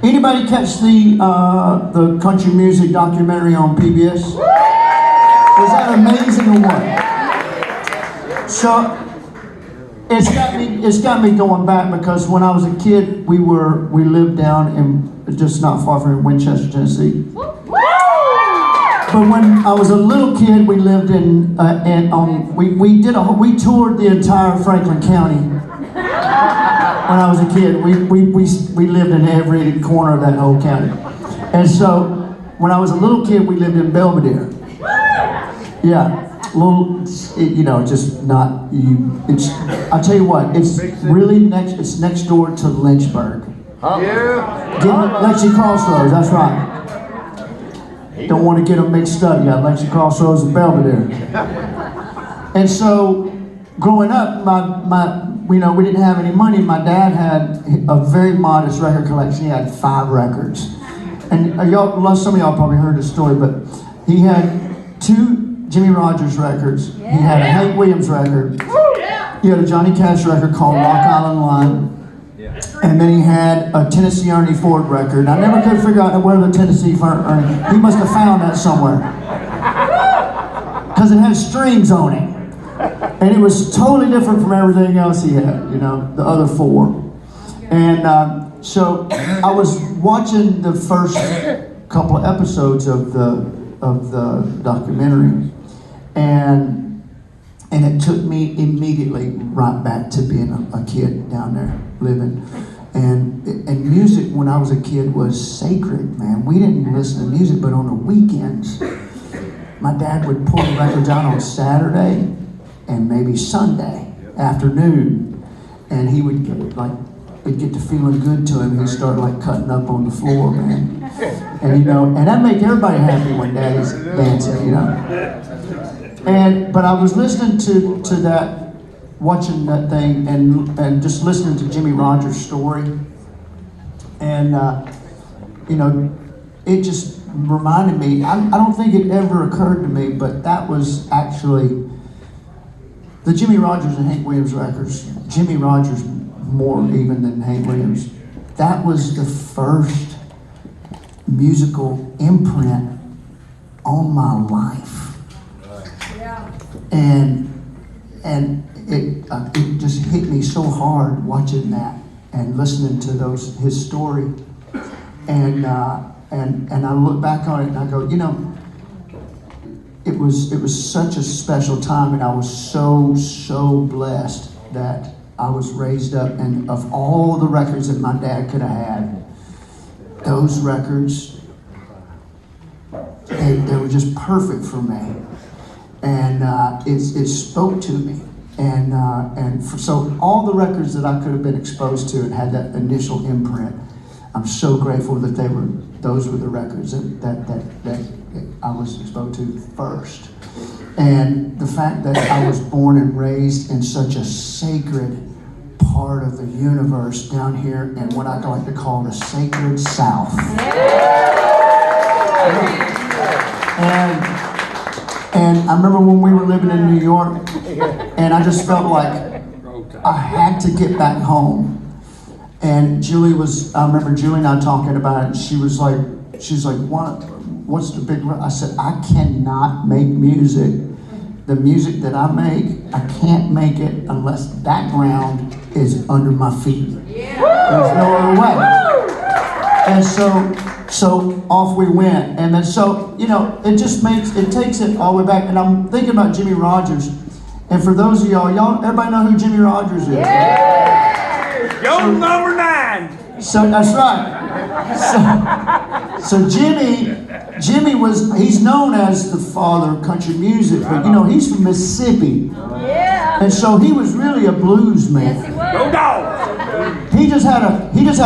Anybody catch the country music documentary on PBS? Was that amazing or what? So it's got me going back, because when I was a kid, we lived down in just not far from Winchester, Tennessee. But when I was a little kid, we lived we toured the entire Franklin County. When I was a kid, we lived in every corner of that whole county. And so when I was a little kid, we lived in Belvedere. Yeah, just not you. I'll tell you what, it's really it's next door to Lynchburg. Yeah. Lexi Crossroads, that's right. Don't want to get them mixed up. You got Lexi Crossroads and Belvedere. And so, growing up, we didn't have any money. My dad had a very modest record collection. He had 5 records. And some of y'all probably heard the story, but he had 2 Jimmy Rogers records. He had a Hank Williams record. He had a Johnny Cash record called Rock Island Line. And then he had a Tennessee Ernie Ford record. I never could figure out where the Tennessee Ernie, he must have found that somewhere. Because it had strings on it. And it was totally different from everything else he had, the other 4. And so I was watching the first couple of episodes of the documentary, and it took me immediately right back to being a kid down there living. And music when I was a kid was sacred, man. We didn't listen to music, but on the weekends, my dad would pull the records out on Saturday and maybe Sunday afternoon, and he would it'd get to feeling good to him. He'd start cutting up on the floor, man. And and that make everybody happy when Daddy's dancing, But I was listening to that, watching that thing, and just listening to Jimmy Rogers' story, and it just reminded me. I don't think it ever occurred to me, but that was actually the Jimmy Rogers and Hank Williams records. Jimmy Rogers more even than Hank Williams. That was the first musical imprint on my life. And it just hit me so hard watching that and listening to his story. And I look back on it and I go, it was such a special time, and I was so blessed that I was raised up, and of all the records that my dad could have had, those records, they were just perfect for me. And it spoke to me. So all the records that I could have been exposed to and had that initial imprint, I'm so grateful that those were the records that I was exposed to first. And the fact that I was born and raised in such a sacred part of the universe down here in what I like to call the sacred South. And I remember when we were living in New York, and I just felt like I had to get back home. And I remember Julie and I talking about it, and she's like, what's the big, I said, I cannot make music. The music that I make, I can't make it unless that ground is under my feet. There's no other way. And so off we went. And then it takes it all the way back. And I'm thinking about Jimmy Rogers. And for those of y'all, everybody know who Jimmy Rogers is? Yo, number 9. So that's right. So Jimmy he's known as the father of country music, but he's from Mississippi. And so he was really a blues man. Yes, he was. Go dog. He just had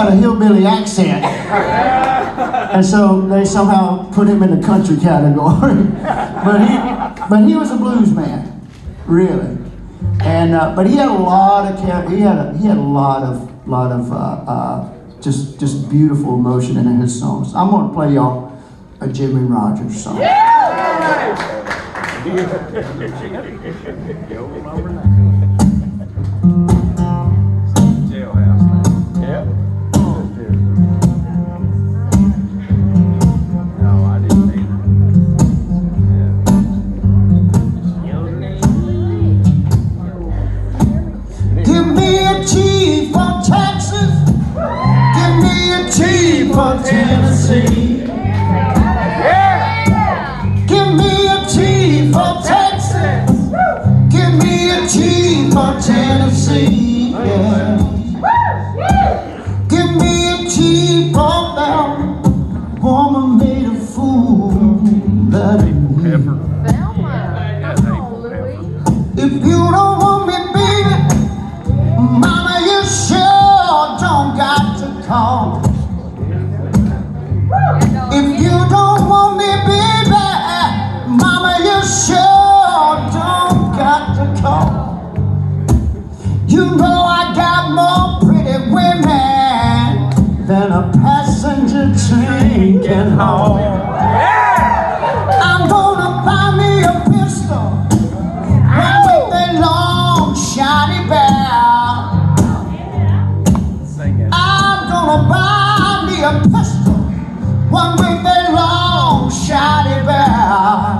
a hillbilly accent. And so they somehow put him in the country category. But he was a blues man, really. And but he had a lot of just beautiful emotion in his songs. I'm going to play y'all a Jimmy Rogers song. Jailhouse. Yep. a G for Texas. Give me a T for Tennessee. Give me a T for Texas. Give me a T for Tennessee. Yeah. Give me a T for that woman made a fool out of me. If you don't want me, baby, mama, you sure don't got to call. If you don't want me, baby, mama, you sure don't got to call. You know I got more pretty women than a passenger train can haul. I'm gonna buy me a pistol, one with a long shiny barrel. I'm gonna buy me a pistol, one with a long shiny barrel.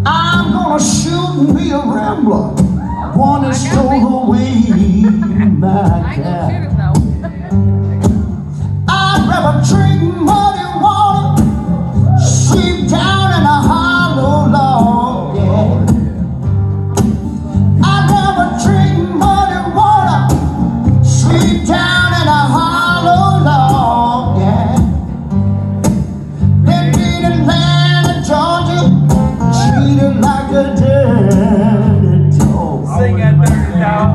I'm gonna shoot me a rambler, one that stole away my cat. I'd rather drink muddy water, sleep down in a hollow log, yeah. I'd rather drink muddy water, sleep down in a hollow log, yeah. Then be in Atlanta, Georgia, treated like a dirty dog. Sing that dirty dog.